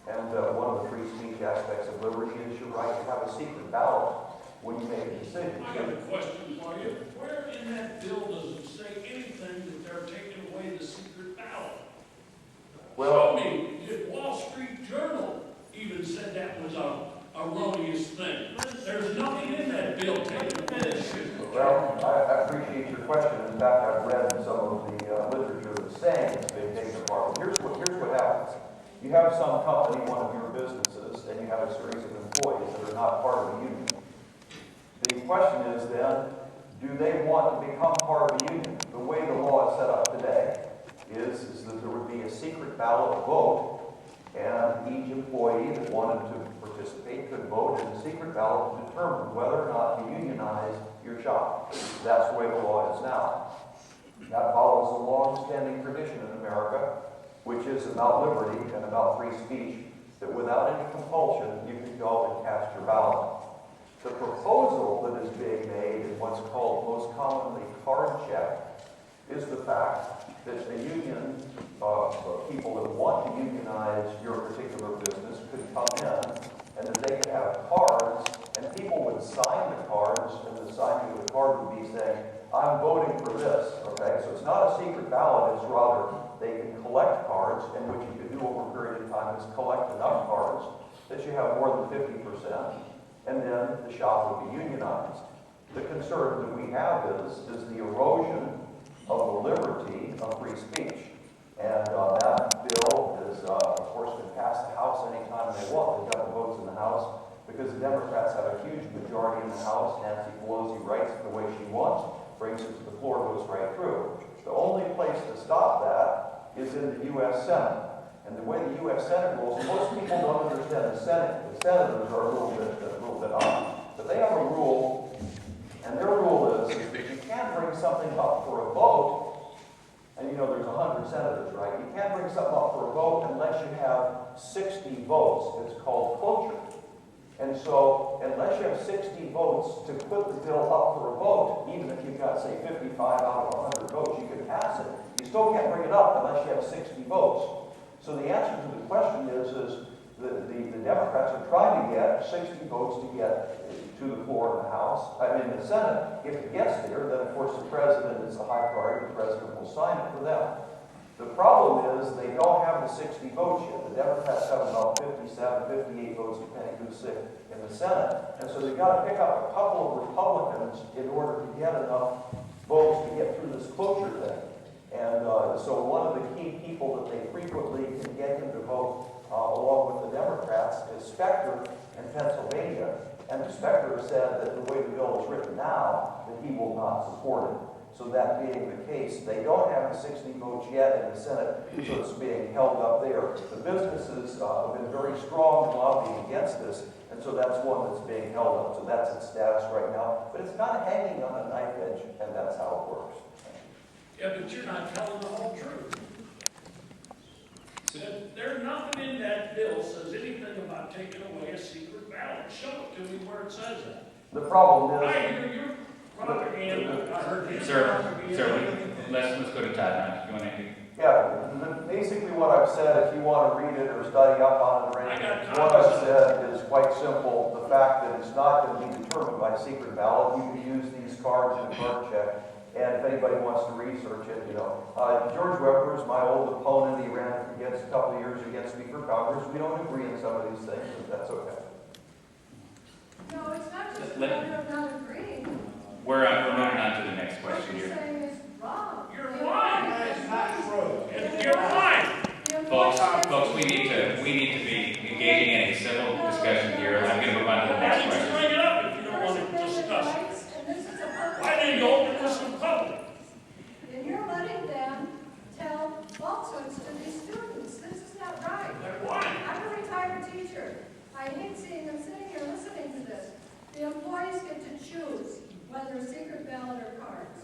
And one of the free speech aspects of liberty is your right to have a secret ballot when you make a decision. I have a question for you. Where in that bill does it say anything that they're taking away the secret ballot? Well, Show me. The Wall Street Journal even said that was a erroneous thing. There's nothing in that bill taking away the secret. Well, I appreciate your question. In fact, I've read some of the literature that's saying it's been taken apart. Here's what happens. You have some company, one of your businesses, and you have a series of employees that are not part of the union. The question is then, do they want to become part of the union? The way the law is set up today is that there would be a secret ballot vote, and each employee that wanted to participate could vote in the secret ballot to determine whether or not to unionize your shop. That's the way the law is now. That follows a long-standing tradition in America, which is about liberty and about free speech, that without any compulsion, you can go and cast your ballot. The proposal that is being made in what's called most commonly card check is the fact that the union, people that want to unionize your particular business could come in and that they could have cards and people would sign the cards, and the signing of the card would be saying, I'm voting for this, okay? So it's not a secret ballot, it's rather they can collect cards, and what you can do over a period of time is collect enough cards that you have more than 50%, and then the shop would be unionized. The concern that we have is the erosion of the liberty of free speech. And that bill is, of course, can pass the House anytime they want. They've got the votes in the House because the Democrats have a huge majority in the House. Nancy Pelosi writes it the way she wants, brings it to the floor, goes right through. The only place to stop that is in the U.S. Senate. And the way the U.S. Senate rules, most people don't understand the Senate. The senators are a little bit odd. But they have a rule, and their rule is that you can't bring something up for a vote, and you know there's 100 senators, right? You can't bring something up for a vote unless you have 60 votes. It's called cloture. And so, unless you have 60 votes to put the bill up for a vote, even if you've got, say, 55 out of 100 votes, you can pass it. You still can't bring it up unless you have 60 votes. So the answer to the question is the Democrats are trying to get 60 votes to get to the floor in the House. I mean, the Senate, if it gets there, then of course the president is the high priority. The president will sign it for them. The problem is they don't have the 60 votes yet. The Democrats have about 57, 58 votes, depending who's sick in the Senate. And so they've got to pick up a couple of Republicans in order to get enough votes to get through this cloture thing. And so one of the key people that they frequently can get him to vote along with the Democrats is Specter in Pennsylvania. And Specter said that the way the bill is written now, that he will not support it. So that being the case, they don't have the 60 votes yet in the Senate, so it's being held up there. The businesses have been very strong in lobbying against this, and so that's one that's being held up. So that's its status right now. But it's kind of hanging on a knife edge, and that's how it works. Yeah, but you're not telling the whole truth. There's nothing in that bill says anything about taking away a secret ballot. Show it to me where it says that. The problem is... I hear your propaganda. I heard his propaganda. Sir, let's go to Todd now. You want to? Yeah, basically what I've said, if you want to read it or study up on it or anything, what I've said is quite simple. The fact that it's not going to be determined by secret ballot, you can use these cards in a card check. And if anybody wants to research it, you know. George Weber is my old opponent. He ran against a couple of years against me for Congress. We don't agree on some of these things, but that's okay. No, it's not just a matter of not agreeing. We're moving on to the next question What you're here. saying is wrong. You're lying. That's not true. You're lying. Folks, we need to be engaging in a civil discussion here. I'm going to move on to the next question. Bring it up if you don't want to discuss it. Why didn't you open this in public? And you're letting them tell falsehoods to these students. This is not right. They're lying. I'm a retired teacher. I hate seeing them sitting here listening to this. The employees get to choose whether a secret ballot or cards.